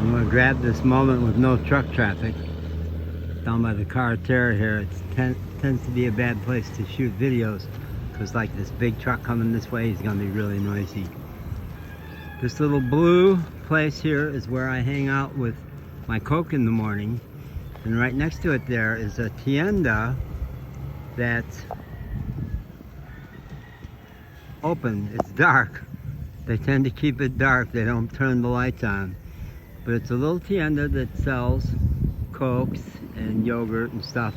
I'm going to grab this moment with no truck traffic. Down by the Carretera here, it tends to be a bad place to shoot videos because like this big truck coming this way is going to be really noisy. This little blue place here is where I hang out with my Coke in the morning. And right next to it there is a tienda that's open. It's dark. They tend to keep it dark. They don't turn the lights on. But it's a little tienda that sells Cokes and yogurt and stuff.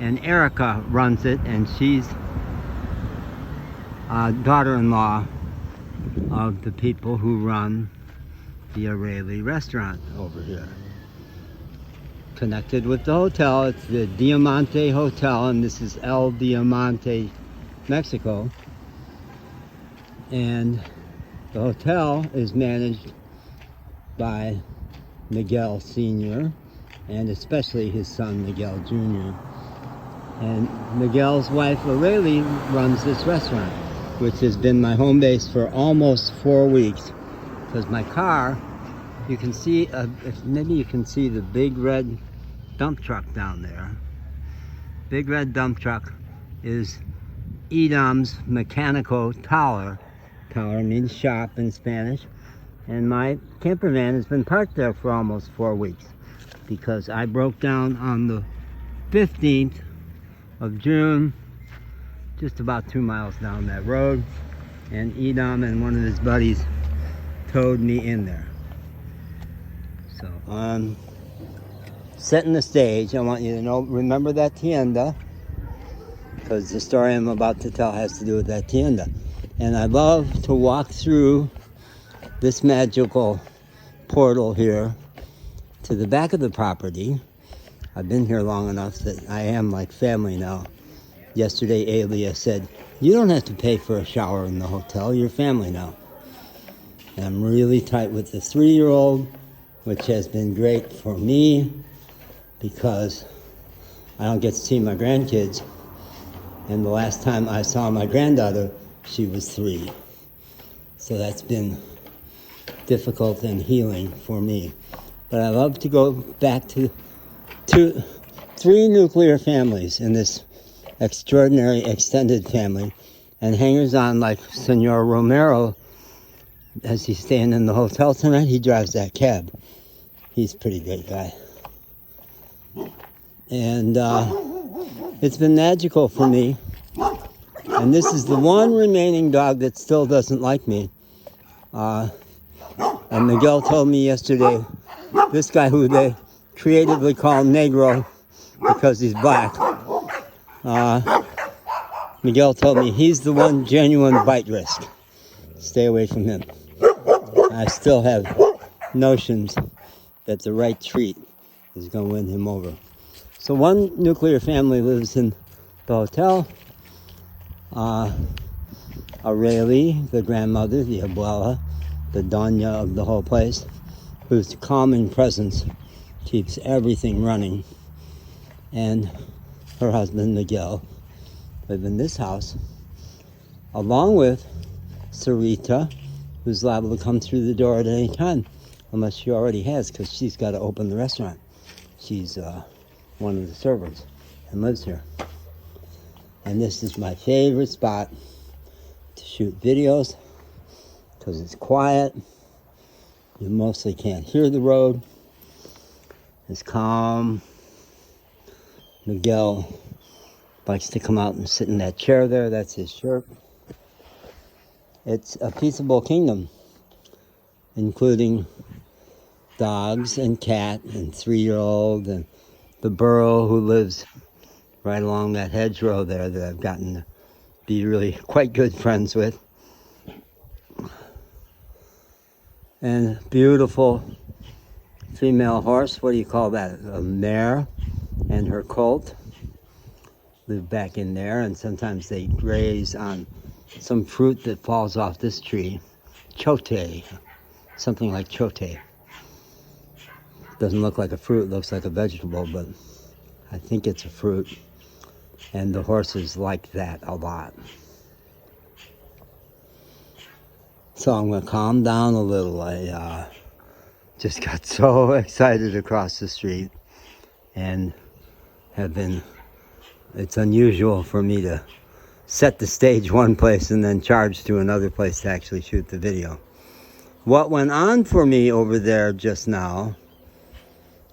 And Erica runs it, and she's daughter-in-law of the people who run the O'Reilly restaurant over here. Connected with the hotel, it's the Diamante Hotel, and this is El Diamante, Mexico. And the hotel is managed by Miguel Sr. and especially his son Miguel Jr. And Miguel's wife O'Reilly runs this restaurant, which has been my home base for almost 4 weeks. Because my car, you can see, maybe you can see the big red dump truck down there. Big red dump truck is Edam's Mecánico Taller. Taller means shop in Spanish. And my camper van has been parked there for almost 4 weeks because I broke down on the 15th of June, just about 2 miles down that road, and Edam and one of his buddies towed me in there. So, setting the stage, I want you to know, remember that tienda, because the story I'm about to tell has to do with that tienda. And I love to walk through this magical portal here to the back of the property. I've been here long enough that I am like family now. Yesterday, Alia said, "You don't have to pay for a shower in the hotel. You're family now." And I'm really tight with the 3-year-old, which has been great for me because I don't get to see my grandkids. And the last time I saw my granddaughter, she was 3. So that's been difficult and healing for me. But I love to go back to 3 nuclear families in this extraordinary extended family, and hangers-on like Senor Romero, as he's staying in the hotel tonight. He drives that cab. He's a pretty great guy. And it's been magical for me. And this is the one remaining dog that still doesn't like me. And Miguel told me yesterday, this guy who they creatively call Negro because he's black, Miguel told me he's the one genuine bite risk. Stay away from him. I still have notions that the right treat is going to win him over. So one nuclear family lives in the hotel. O'Reilly, the grandmother, the abuela, the doña of the whole place, whose calming presence keeps everything running, and her husband Miguel live in this house, along with Sarita, who's liable to come through the door at any time, unless she already has, because she's got to open the restaurant. She's one of the servers and lives here. And this is my favorite spot to shoot videos because it's quiet. You mostly can't hear the road. It's calm. Miguel likes to come out and sit in that chair there. That's his shirt. It's a peaceable kingdom, including dogs and cat and 3-year-old and the burro who lives right along that hedgerow there that I've gotten to be really quite good friends with. And beautiful female horse, what do you call that? A mare and her colt live back in there, and sometimes they graze on some fruit that falls off this tree. Chote, something like chote. Doesn't look like a fruit, looks like a vegetable, but I think it's a fruit. And the horses like that a lot. So I'm going to calm down a little. I just got so excited across the street and it's unusual for me to set the stage one place and then charge to another place to actually shoot the video. What went on for me over there just now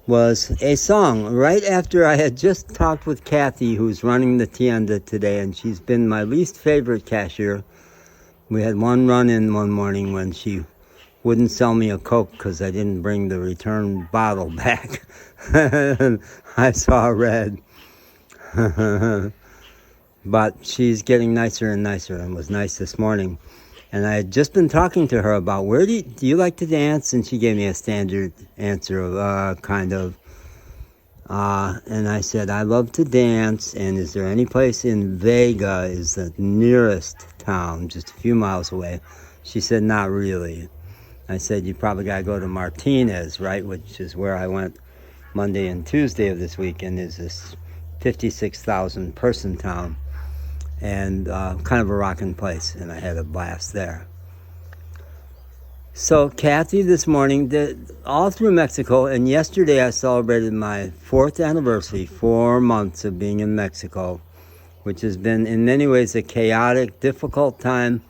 was a song. Right after I had just talked with Kathy, who's running the tienda today, and she's been my least favorite cashier. We had one run-in one morning when she wouldn't sell me a Coke because I didn't bring the return bottle back. I saw red. But she's getting nicer and nicer, and was nice this morning. And I had just been talking to her about, where do you like to dance? And she gave me a standard answer of, kind of. And I said, I love to dance, and is there any place in Vega, is the nearest town, just a few miles away? She said, not really. I said, you probably got to go to Martinez, right, which is where I went Monday and Tuesday of this week, and is this 56,000 person town. And kind of a rocking place, and I had a blast there. So Kathy this morning did all through Mexico, and yesterday I celebrated my 4th anniversary, 4 months of being in Mexico, which has been in many ways a chaotic, difficult time,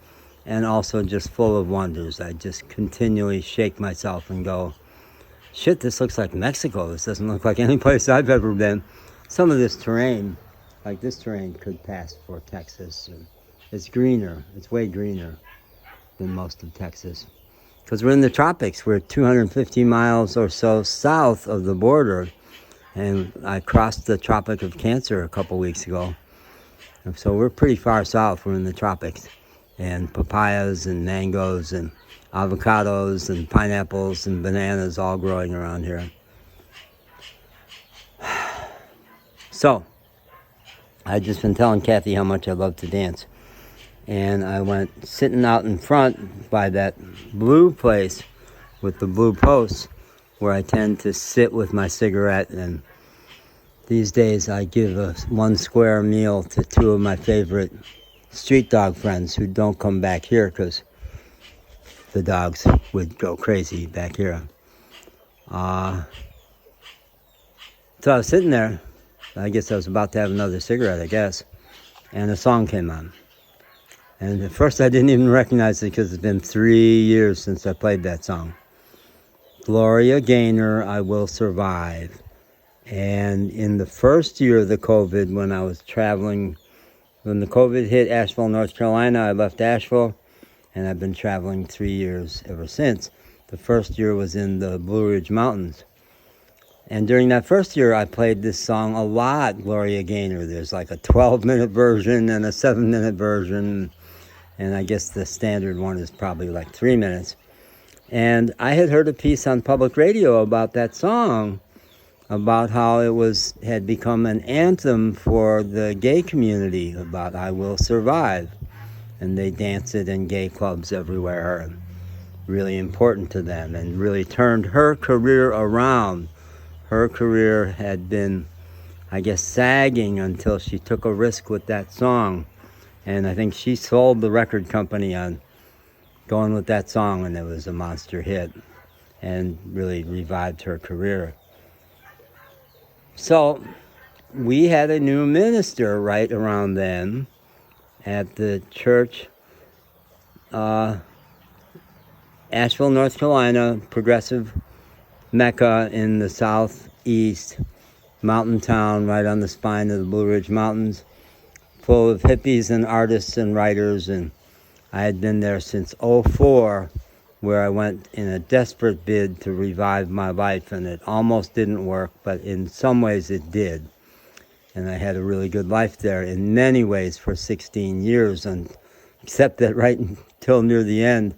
and also just full of wonders. I just continually shake myself and go, shit, this looks like Mexico. This doesn't look like any place I've ever been. Some of this terrain, like this terrain, could pass for Texas. It's greener. It's way greener than most of Texas. Because we're in the tropics. We're 250 miles or so south of the border. And I crossed the Tropic of Cancer a couple weeks ago. And so we're pretty far south. We're in the tropics. And papayas and mangoes and avocados and pineapples and bananas all growing around here. So, I'd just been telling Kathy how much I love to dance. And I went sitting out in front by that blue place with the blue posts where I tend to sit with my cigarette. And these days I give a 1 square meal to 2 of my favorite street dog friends who don't come back here because the dogs would go crazy back here. So I was sitting there. I guess I was about to have another cigarette, I guess. And a song came on. And at first I didn't even recognize it because it's been 3 years since I played that song. Gloria Gaynor, I Will Survive. And in the first year of the COVID, when I was traveling, when the COVID hit Asheville, North Carolina, I left Asheville. And I've been traveling 3 years ever since. The first year was in the Blue Ridge Mountains. And during that first year, I played this song a lot, Gloria Gaynor. There's like a 12-minute version and a 7-minute version. And I guess the standard one is probably like 3 minutes. And I had heard a piece on public radio about that song, about how it had become an anthem for the gay community, about I Will Survive. And they dance it in gay clubs everywhere. And really important to them, and really turned her career around. Her career had been, I guess, sagging until she took a risk with that song. And I think she sold the record company on going with that song, and it was a monster hit and really revived her career. So we had a new minister right around then at the church, Asheville, North Carolina, progressive Mecca in the southeast, mountain town right on the spine of the Blue Ridge Mountains, full of hippies and artists and writers. And I had been there since '04, where I went in a desperate bid to revive my life, and it almost didn't work, but in some ways it did. And I had a really good life there in many ways for 16 years, and except that right until near the end,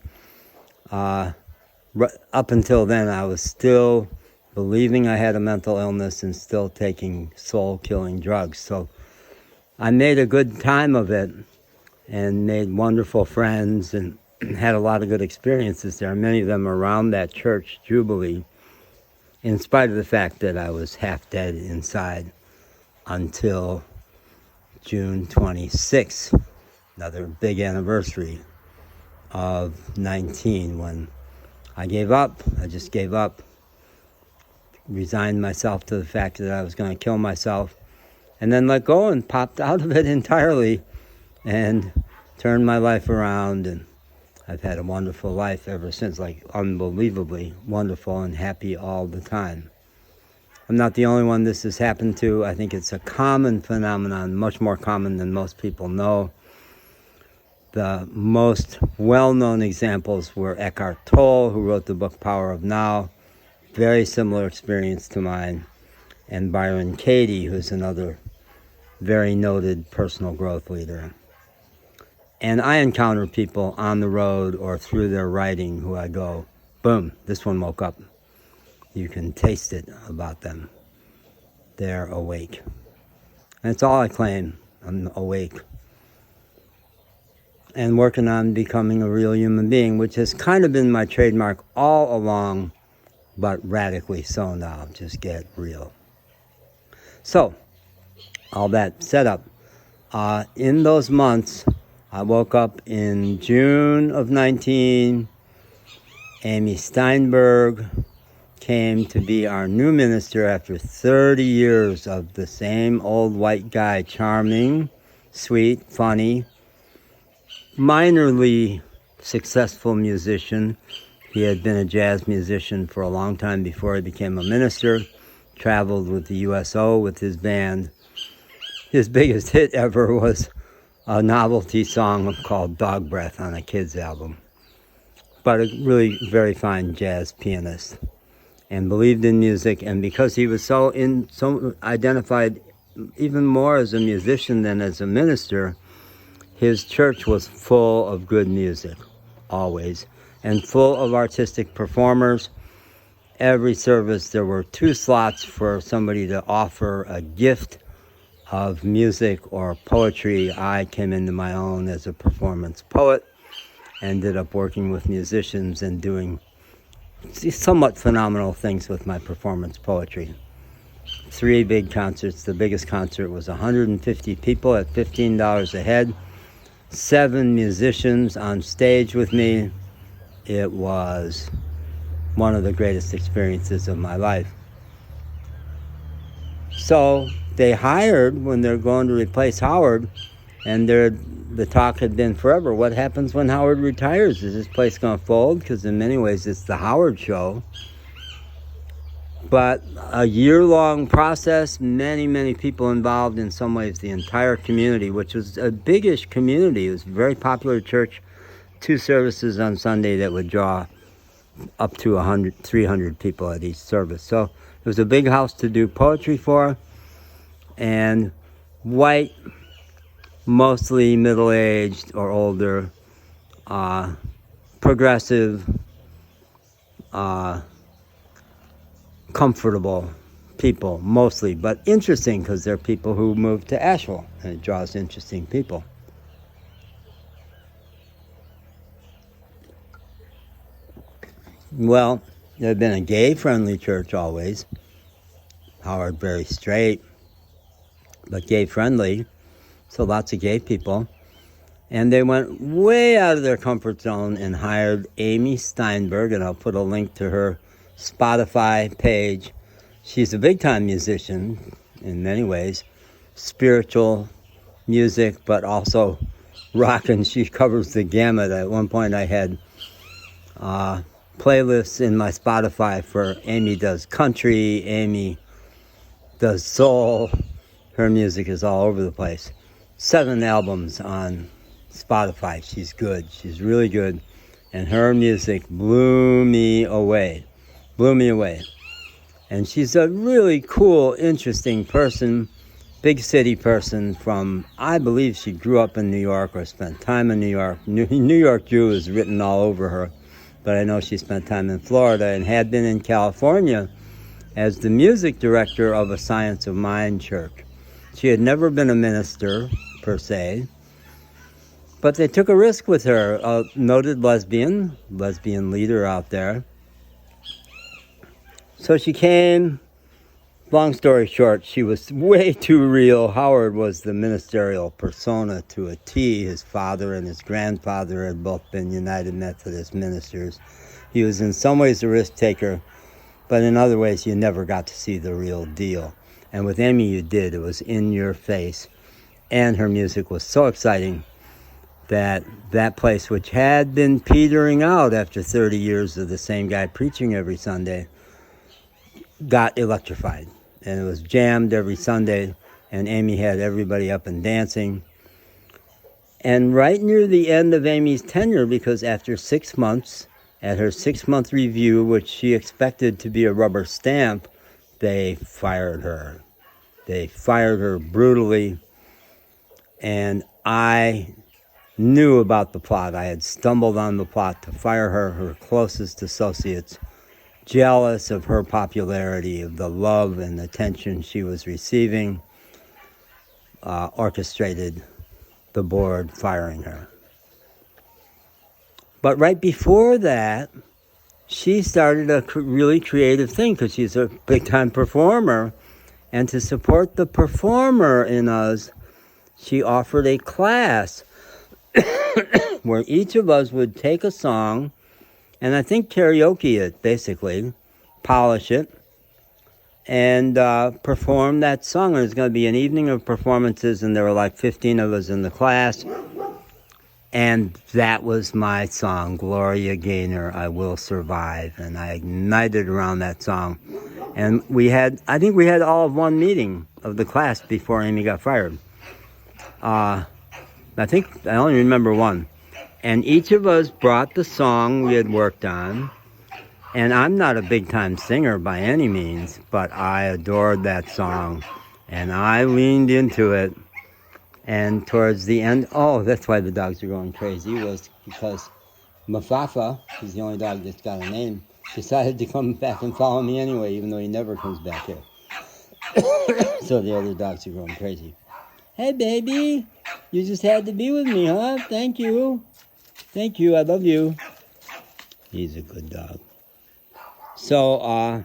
up until then, I was still believing I had a mental illness and still taking soul-killing drugs. So I made a good time of it and made wonderful friends and had a lot of good experiences there, many of them around that church jubilee, in spite of the fact that I was half dead inside until June 26th, another big anniversary of 19, when I gave up. I just gave up. Resigned myself to the fact that I was going to kill myself. And then let go and popped out of it entirely. And turned my life around. And I've had a wonderful life ever since. Like, unbelievably wonderful and happy all the time. I'm not the only one this has happened to. I think it's a common phenomenon, much more common than most people know. The most well-known examples were Eckhart Tolle, who wrote the book Power of Now, very similar experience to mine, and Byron Katie, who's another very noted personal growth leader. And I encounter people on the road or through their writing who I go, boom, this one woke up. You can taste it about them. They're awake. And it's all I claim. I'm awake. And working on becoming a real human being, which has kind of been my trademark all along, but radically so now. Just get real. So, all that set up. In those months, I woke up in June of 19. Amy Steinberg came to be our new minister after 30 years of the same old white guy, charming, sweet, funny, minorly successful musician. He had been a jazz musician for a long time before he became a minister, traveled with the USO with his band. His biggest hit ever was a novelty song called Dog Breath on a kid's album. But a really very fine jazz pianist. And believed in music, and because he was so identified even more as a musician than as a minister, his church was full of good music, always, and full of artistic performers. Every service there were 2 slots for somebody to offer a gift of music or poetry. I came into my own as a performance poet, ended up working with musicians and doing somewhat phenomenal things with my performance poetry. 3 big concerts. The biggest concert was 150 people at $15 a head. 7 musicians on stage with me. It was one of the greatest experiences of my life. So they hired, when they're going to replace Howard, and the talk had been forever, what happens when Howard retires? Is this place going to fold? Because in many ways it's the Howard show. But a year-long process, many people involved, in some ways the entire community, which was a big-ish community. It was a very popular church, 2 services on Sunday that would draw up to 300 people at each service. So it was a big house to do poetry for, and white, mostly middle-aged or older, progressive, comfortable people, mostly. But interesting, because they're people who moved to Asheville, and it draws interesting people. Well, there had been a gay-friendly church always. Howard very straight, but gay-friendly. So lots of gay people. And they went way out of their comfort zone and hired Amy Steinberg, and I'll put a link to her Spotify page. She's a big-time musician in many ways, spiritual music, but also rock, and she covers the gamut. At one point I had playlists in my Spotify for Amy does country, Amy does soul. Her music is all over the place. 7 albums on Spotify. She's good. She's really good. And her music blew me away. And she's a really cool, interesting person, big city person from, I believe she grew up in New York or spent time in New York. New York Jew is written all over her, but I know she spent time in Florida and had been in California as the music director of a Science of Mind church. She had never been a minister, per se, but they took a risk with her, a noted lesbian leader out there. So she came long story short, she was way too real. Howard was the ministerial persona to a T. His father and his grandfather had both been United Methodist ministers. He was in some ways a risk taker, but in other ways you never got to see the real deal. And with Amy you did. It was in your face. And her music was so exciting that that place, which had been petering out after 30 years of the same guy preaching every Sunday, got electrified. And it was jammed every Sunday, and Amy had everybody up and dancing. And right near the end of Amy's tenure, because after 6 months, at her 6-month review, which she expected to be a rubber stamp, they fired her. They fired her brutally, and I knew about the plot. I had stumbled on the plot to fire her. Her closest associates, jealous of her popularity, of the love and attention she was receiving, orchestrated the board firing her. But right before that, she started a really creative thing because she's a big-time performer. And to support the performer in us, she offered a class where each of us would take a song and I think karaoke it, basically, polish it, and perform that song. There's going to be an evening of performances, and there were like 15 of us in the class. And that was my song, Gloria Gaynor, I Will Survive. And I ignited around that song. And I think we had all of one meeting of the class before Amy got fired. I only remember one. And each of us brought the song we had worked on. And I'm not a big-time singer by any means, but I adored that song. And I leaned into it. And towards the end, that's why the dogs are going crazy, was because Mafafa, who's the only dog that's got a name, decided to come back and follow me anyway, even though he never comes back here. So the other dogs are going crazy. Hey, baby, you just had to be with me, huh? Thank you. Thank you, I love you. He's a good dog. So,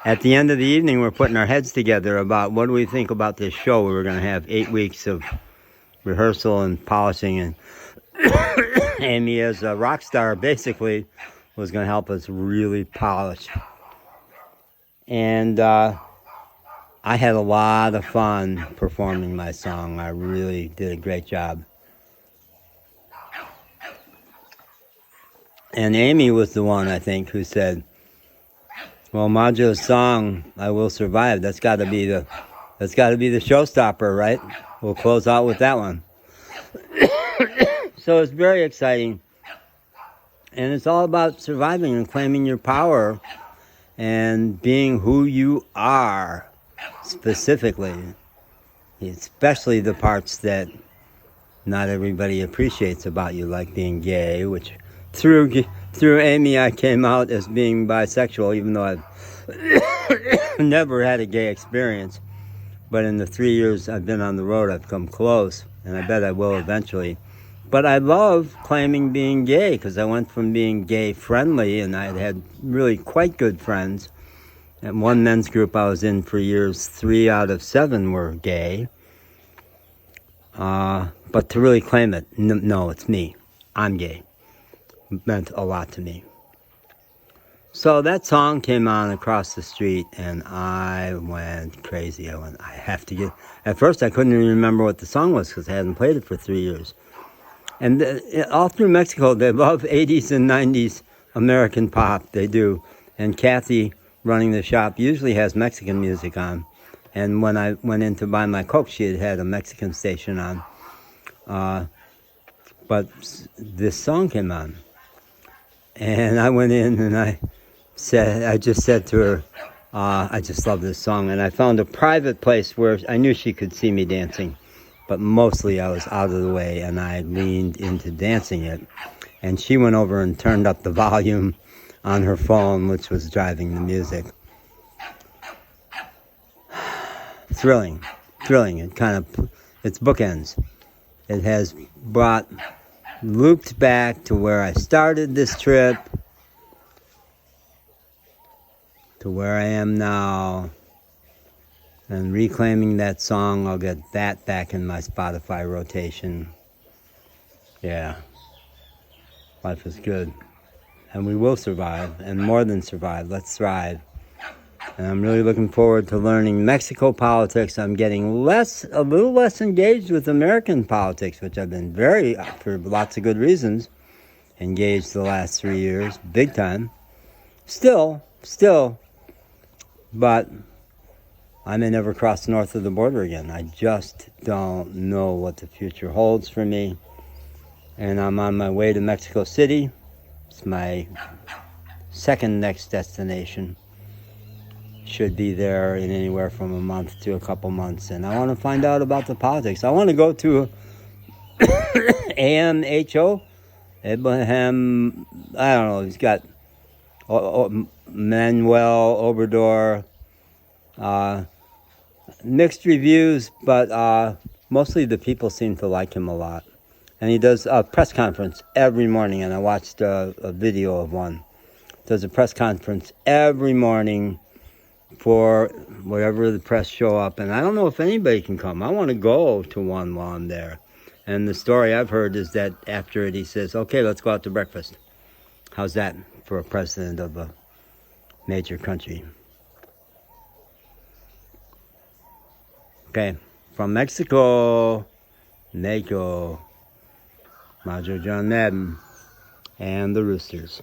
at the end of the evening, we're putting our heads together about what do we think about this show. We were going to have 8 weeks of rehearsal and polishing, and Amy, as a rock star, basically was going to help us really polish. And I had a lot of fun performing my song. I really did a great job. And Amy was the one, I think, who said, well, Majo's song, I Will Survive, that's got to be the showstopper, right? We'll close out with that one. So it's very exciting. And it's all about surviving and claiming your power and being who you are, specifically. Especially the parts that not everybody appreciates about you, like being gay, which through Amy I came out as being bisexual, even though I've never had a gay experience. But in the 3 years I've been on the road, I've come close, and I bet I will eventually. But I love claiming being gay, because I went from being gay-friendly, and I had really quite good friends. At one men's group I was in for years, 3 out of 7 were gay. But to really claim it, no, it's me. I'm gay. It meant a lot to me. So that song came on across the street, and I went crazy. I have to get... At first, I couldn't even remember what the song was, because I hadn't played it for 3 years. And all through Mexico, they love 80s and 90s American pop. They do. And Kathy, running the shop, usually has Mexican music on. And when I went in to buy my Coke, she had a Mexican station on. But this song came on. And I went in and I just said to her, I just love this song. And I found a private place where I knew she could see me dancing. But mostly I was out of the way, and I leaned into dancing it. And she went over and turned up the volume on her phone, which was driving the music. Thrilling. It's bookends. It has looped back to where I started this trip, to where I am now and reclaiming that song. I'll get that back in my Spotify rotation. Yeah, life is good. And we will survive, and more than survive. Let's thrive. And I'm really looking forward to learning Mexico politics. I'm getting a little less engaged with American politics, which I've been for lots of good reasons, engaged the last 3 years, big time. Still, but I may never cross north of the border again. I just don't know what the future holds for me. And I'm on my way to Mexico City. It's my second next destination. Should be there in anywhere from a month to a couple months. And I want to find out about the politics. I want to go to AMHO, Abraham, I don't know, he's got Manuel Obrador, mixed reviews, but mostly the people seem to like him a lot. And he does a press conference every morning, and I watched a video of one. Does a press conference every morning for wherever the press show up, and I don't know if anybody can come. I want to go to one while I'm there. And the story I've heard is that after it, he says, okay, let's go out to breakfast. How's that for a president of a major country? Okay, from Mexico, Majo John Madden, and the Roosters.